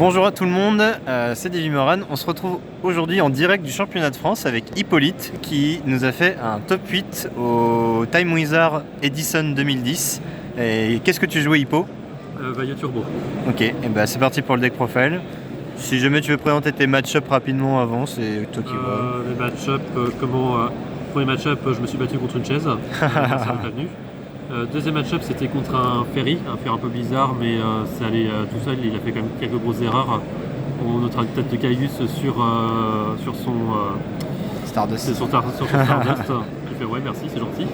Bonjour à tout le monde, c'est Davy Moran. On se retrouve aujourd'hui en direct du championnat de France avec Hippolyte qui nous a fait un top 8 au Time Wizard Edison 2010. Et qu'est-ce que tu jouais, Hippo? Vaillot Turbo. Ok, et bah c'est parti pour le deck profile. Si jamais tu veux présenter tes match-up rapidement avant, c'est toi qui vois. Les match-up, premier match-up, je me suis battu contre une chaise, ça m'est pas venu. Deuxième match-up, c'était contre un ferry un peu bizarre, mais ça allait tout seul. Il a fait quand même quelques grosses erreurs. On notera une tête de Caius sur son Stardust. Sur son Stardust. Il fait ouais, merci, c'est gentil.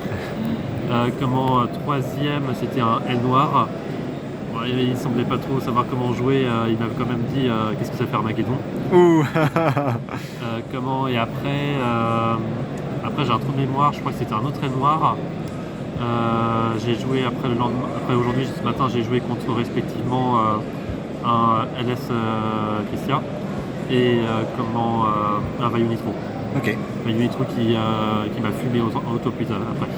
Troisième, c'était un L noir. Bon, il semblait pas trop savoir comment jouer. Il m'avait quand même dit qu'est-ce que ça fait Armageddon. Ouh. Et après j'ai un trou de mémoire. Je crois que c'était un autre L noir. J'ai joué après aujourd'hui, ce matin, j'ai joué contre respectivement un LS Christia et un Vaillot Nitro. Ok. Vaillot Nitro qui m'a fumé au top 8 après.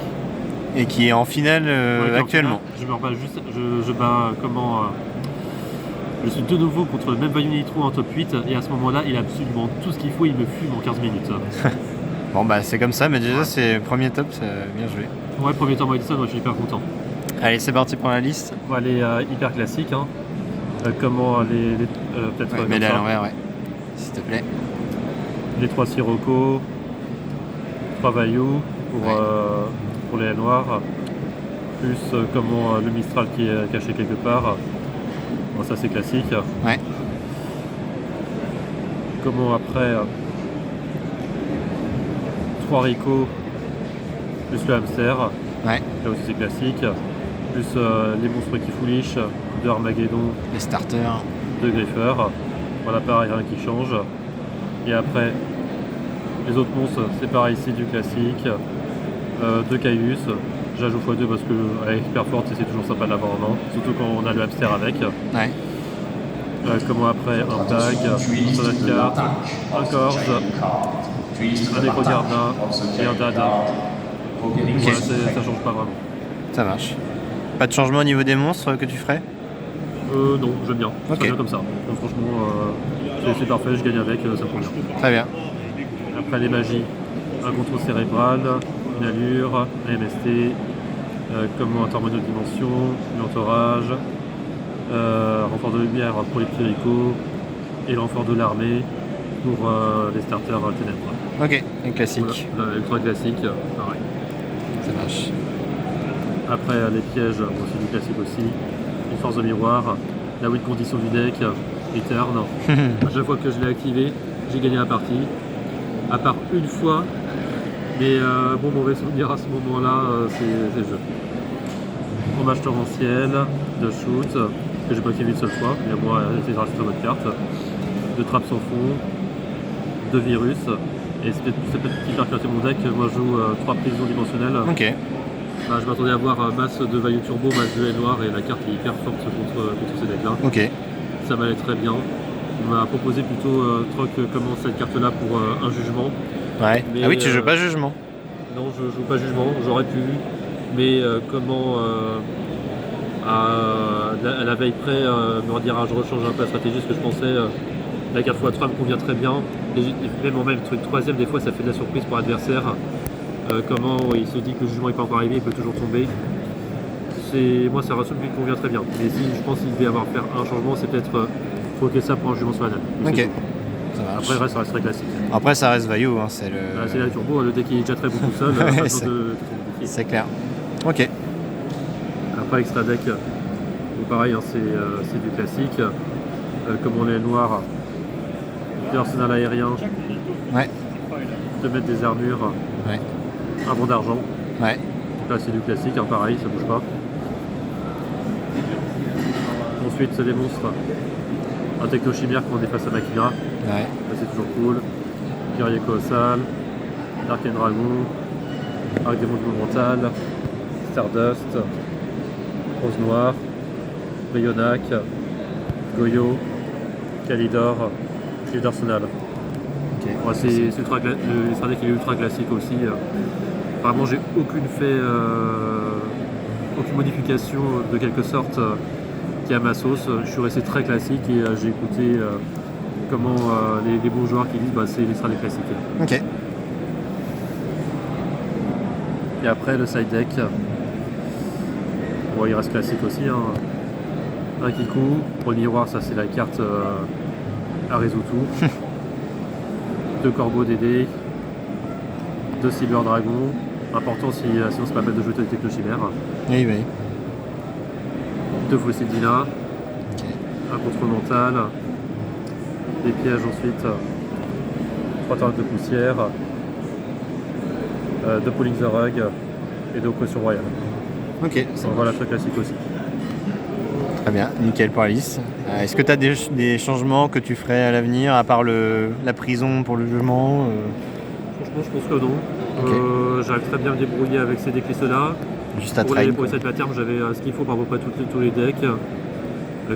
Et qui est en finale actuellement. Je me rebats juste, je suis de nouveau contre le même Vaillot Nitro en top 8 et à ce moment-là, il a absolument tout ce qu'il faut, il me fume en 15 minutes. Bon bah c'est comme ça, mais déjà c'est premier top, c'est bien joué. Ouais, premier temps Edison, moi je suis hyper content. Allez, c'est parti pour la liste. On va aller hyper classique. Hein. Peut-être ouais, mets-les à l'envers, ouais. S'il te plaît. Les 3 Sirocco, 3 Vaillot pour les noirs, plus le Mistral qui est caché quelque part. Bon, ça c'est classique. Ouais. Après 3 Rico, plus le hamster. Ouais. Là aussi c'est classique. Plus les monstres qui foolish, 2 Armageddon. Les starters. 2 griffeurs. Voilà, pareil, rien qui change. Et après, les autres monstres, c'est pareil ici, du classique. 2 Caius. J'ajoute x2 parce que avec hyper forte, c'est toujours sympa de l'avoir en main. Surtout quand on a le hamster avec. Ouais. Après, un tag, un sonat de carte, un corps, un nécrogardien et un dada. Voilà, ça change pas vraiment. Ça marche. Pas de changement au niveau des monstres que tu ferais? Non, j'aime bien. Ok. C'est bien comme ça. Donc, franchement, c'est parfait, je gagne avec, ça me prend bien. Très bien. Après les magies, un contrôle cérébral, une allure, un MST, un temps monodimension, une entourage, renfort de lumière pour les petits ricots et le renfort de l'armée pour les starters ténèbres. Ok, un classique. Voilà, ultra classique, pareil. Ça marche. Après les pièges, c'est du classique aussi. Une force de miroir, la win condition du deck, Return. À chaque fois que je l'ai activé, j'ai gagné la partie. À part une fois, mais mauvais souvenir à ce moment-là, c'est le jeu. Hommage torrentiel, de shoot, que j'ai pas activé une seule fois, mais moi, c'est grâce à votre carte. De trappe sans fond, de virus, et c'est peut-être hyper classé mon deck. Moi, je joue 3 prisons dimensionnelles. Ok. Je m'attendais à avoir masse de Vaillot Turbo, masse de L noir, et la carte est hyper forte contre ces decks-là. Ok. Ça m'allait très bien. On m'a proposé plutôt Troc comment cette carte-là pour un jugement. Ouais. Mais, ah oui, tu joues pas jugement? Non, je joue pas jugement, j'aurais pu. Mais à la veille près, me redire je rechange un peu la stratégie, parce que je pensais la carte x3 me convient très bien. Et même truc troisième, des fois ça fait de la surprise pour l'adversaire. Il se dit que le jugement n'est pas encore arrivé, il peut toujours tomber. Moi ça me convient très bien. Mais si je pense qu'il devait avoir faire un changement, c'est peut-être provoquer ça pour un jugement solennel. Ok. Ça marche. Après ça reste très classique. Après ça reste Vaillot, hein, c'est le. C'est la turbo, le deck qui est déjà très beaucoup seul. C'est clair. Ok. Après extra deck, pareil, hein, c'est du classique. Comme on est noir, l'arsenal aérien. Ouais. De mettre des armures. Ouais. Un vent d'argent. Ouais. Là c'est du classique, hein, pareil, ça bouge pas. Ensuite c'est des monstres. Un techno-chimère qu'on dépasse à Machina. Ouais. Là c'est toujours cool. Guerrier colossal. Dark and Dragon. Arc démon monumental. Stardust. Rose noire. Bayonac. Goyo. Calidor. Clé d'Arsenal. Okay. Ouais, le Stardust il est ultra classique aussi. Apparemment j'ai aucune modification de quelque sorte qui est à ma sauce. Je suis resté très classique et j'ai écouté comment les bons joueurs qui disent c'est l'extra des classiques. Ok. Et après le side deck, il reste classique aussi. Un Kiku, pour le miroir, ça c'est la carte Arezutu. 2 corbeaux DD, 2 Cyber Dragon. Important sinon c'est pas mal de jouer des technochimères. Oui, oui. 2 fossiles Dina, un contrôle mental, des pièges ensuite, 3 tornades de poussière, 2 Pulling the Rug et 2 cautions royales. Ok. Donc voilà, très classique aussi. Très bien, nickel pour la liste. Est-ce que tu as des changements que tu ferais à l'avenir, à part la prison pour le jugement Franchement, je pense que non. Ok. J'arrive très bien à me débrouiller avec ces decks-là. Juste à Pour train. les sets patterns, j'avais ce qu'il faut pour à peu près tous les decks. Le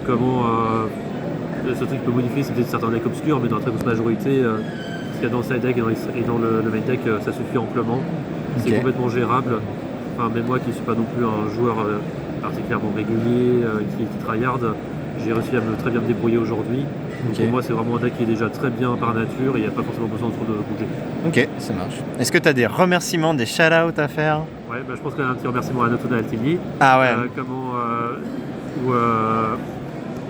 seul truc qui peut modifier, c'est peut-être certains decks obscurs, mais dans la très grosse majorité, ce qu'il y a dans le side deck et dans le main deck, ça suffit amplement. C'est Ok. complètement gérable. Enfin, même moi qui ne suis pas non plus un joueur particulièrement régulier, qui tryhard, j'ai réussi à très bien me débrouiller aujourd'hui. Donc Ok. pour moi, c'est vraiment un deck qui est déjà très bien par nature et il n'y a pas forcément besoin de trop de bouger. Ok, ça marche. Est-ce que tu as des remerciements, des shout-outs à faire? Ouais, je pense qu'il y a un petit remerciement à Notuna Altini. Ah ouais.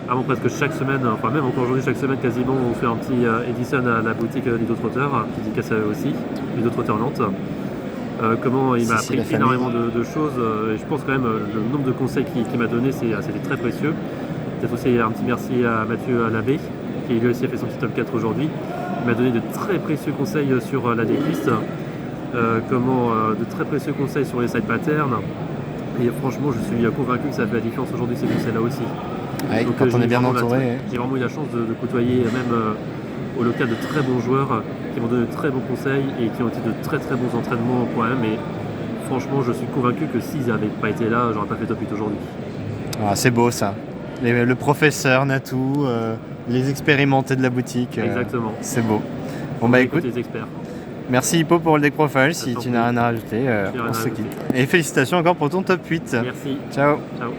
Avant presque chaque semaine, enfin même encore aujourd'hui chaque semaine quasiment, on fait un petit Edison à la boutique Ludo Trotter, dédicace à eux aussi, Ludo Trotter Nantes. Comment il m'a appris énormément de choses et je pense quand même le nombre de conseils qu'il m'a donné c'était très précieux. Peut-être aussi un petit merci à Mathieu Labbé qui lui aussi a fait son petit top 4 aujourd'hui. Il m'a donné de très précieux conseils sur la decklist, de très précieux conseils sur les side patterns et franchement je suis convaincu que ça fait la différence aujourd'hui ces conseils là aussi. Ouais, donc, quand on est bien entouré. J'ai vraiment eu la chance de côtoyer même au local de très bons joueurs qui m'ont donné de très bons conseils et qui ont été de très très bons entraînements pour moi-même. Et franchement, je suis convaincu que s'ils n'avaient pas été là, j'aurais pas fait top 8 aujourd'hui. Ah, c'est beau ça. Le professeur Natou, les expérimentés de la boutique. Exactement. C'est beau. Bon bah écoute, les experts. Merci Hippo pour le deck profile. Si tu n'as rien à rajouter, on se quitte. Et félicitations encore pour ton top 8. Merci. Ciao. Ciao.